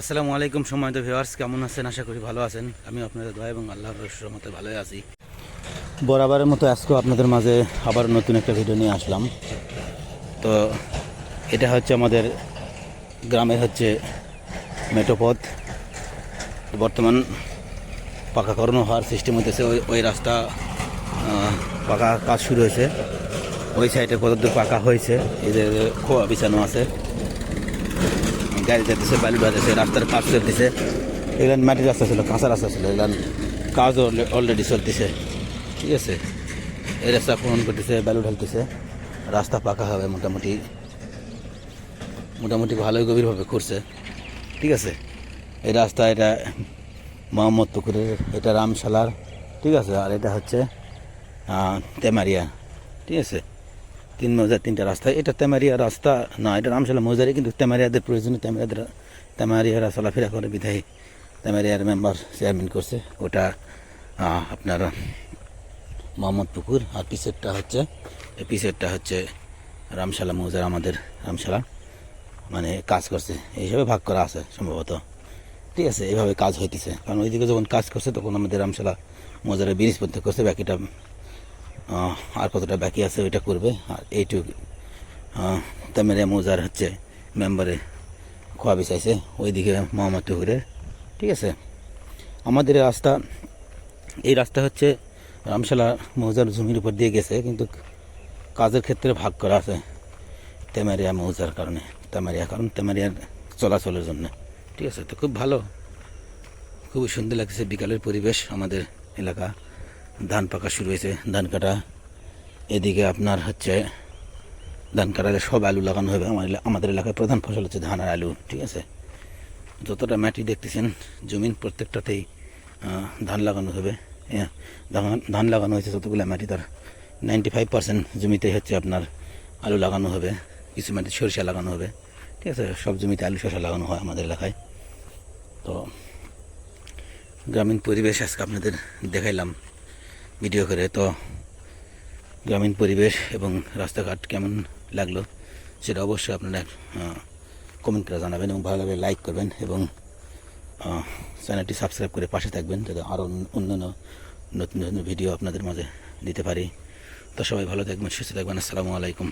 আসসালামু আলাইকুম সম্মানিত ভিউয়ার্স, কেমন আছেন? আশা করি ভালো আছেন। আমি আপনাদের দোয়া এবং আল্লাহর রহমতে ভালোই আছি। বরাবরের মতো আজকেও আপনাদের মাঝে আবার নতুন একটা ভিডিও নিয়ে আসলাম। তো এটা হচ্ছে আমাদের গ্রামের মেঠো পথ। বর্তমান পাকাকরণ হওয়ার সিস্টেম হতেছে। ওই রাস্তা পাকা কাজ শুরু হয়েছে। ওই সাইডে কতদূর পাকা হয়েছে, এই যে খোয়া বিছানো আছে, গাড়ি যাইতেছে, বালু যাচ্ছে, রাস্তার কাজ চলতেছে। এগুলো মাটির রাস্তা ছিল, কাঁচা রাস্তা ছিল, এগুলো কাজ অলরেডি চলতেছে। ঠিক আছে, এই রাস্তা খনন করতেছে, বালু ঢালতেছে, রাস্তা পাকা হবে মোটামুটি ভালোই গভীরভাবে করছে। ঠিক আছে, এই রাস্তা এটা মোহাম্মদ পুকুরের, এটা রামশালার। ঠিক আছে, আর এটা হচ্ছে তেমারিয়া। ঠিক আছে, তিন মৌজার তিনটা রাস্তা। এটা তেমারিয়া রাস্তা না, এটা রামশালা মৌজারে, কিন্তু তেমারিয়াদের প্রয়োজনে তেমারিয়ারা চলাফেরা করে বিধায়ী তেমারিয়ার মেম্বার চেয়ারম্যান করছে। ওটা আপনার মোহাম্মদ পুকুর, আর পিছেরটা হচ্ছে রামশালা মৌজার, আমাদের রামশালা মানে কাজ করছে, এইভাবে ভাগ করা আছে সম্ভবত। ঠিক আছে, এইভাবে কাজ হইতেছে, কারণ ওইদিকে যখন কাজ করছে তখন আমাদের রামশালা মৌজারে ব্রিজপত্র করছে, বাকিটা আর কতটা বাকি আছে ওইটা করবে। আর এইটুকু তেমারিয়া মৌজার মেম্বারে খোয়া বিছাইছে ওইদিকে মোহাম্মদ পুকুরের। ঠিক আছে, আমাদের এই রাস্তা রামশালা মৌজার জমির উপর দিয়ে গেছে, কিন্তু কাজের ক্ষেত্রে ভাগ করা আছে তেমারিয়া মৌজার কারণে, তেমারিয়ার চলাচলের জন্য। ঠিক আছে, তো খুব ভালো, খুবই সুন্দর লাগছে বিকালের পরিবেশ। আমাদের এলাকা ধান পাকা শুরু হয়েছে, ধান কাটা। এদিকে আপনার ধান কাটালে সব আলু লাগানো হবে। আমাদের এলাকায় প্রধান ফসল হচ্ছে ধান আর আলু। ঠিক আছে, যতটা মাটি দেখতেছেন জমিন, প্রত্যেকটাতেই ধান লাগানো হবে। ধান লাগানো হয়েছে যতগুলো মাটি, তার 95% জমিতে আপনার আলু লাগানো হবে, কিছু মাটি সরিষা লাগানো হবে। ঠিক আছে, সব জমিতে আলু শসা লাগানো হয় আমাদের এলাকায়। তো গ্রামীণ পরিবেশ আজকে আপনাদের দেখাইলাম ভিডিও করে। তো গ্রামীণ পরিবেশ এবং রাস্তাঘাট কেমন লাগলো সেটা অবশ্যই আপনারা কমেন্ট করে জানাবেন, এবং ভালো লাগলে লাইক করবেন, এবং চ্যানেলটি সাবস্ক্রাইব করে পাশে থাকবেন, যাতে আরও অন্যান্য নতুন নতুন ভিডিও আপনাদের মাঝে দিতে পারি। তো সবাই ভালো থাকবেন, সুস্থ থাকবেন। আসসালামু আলাইকুম।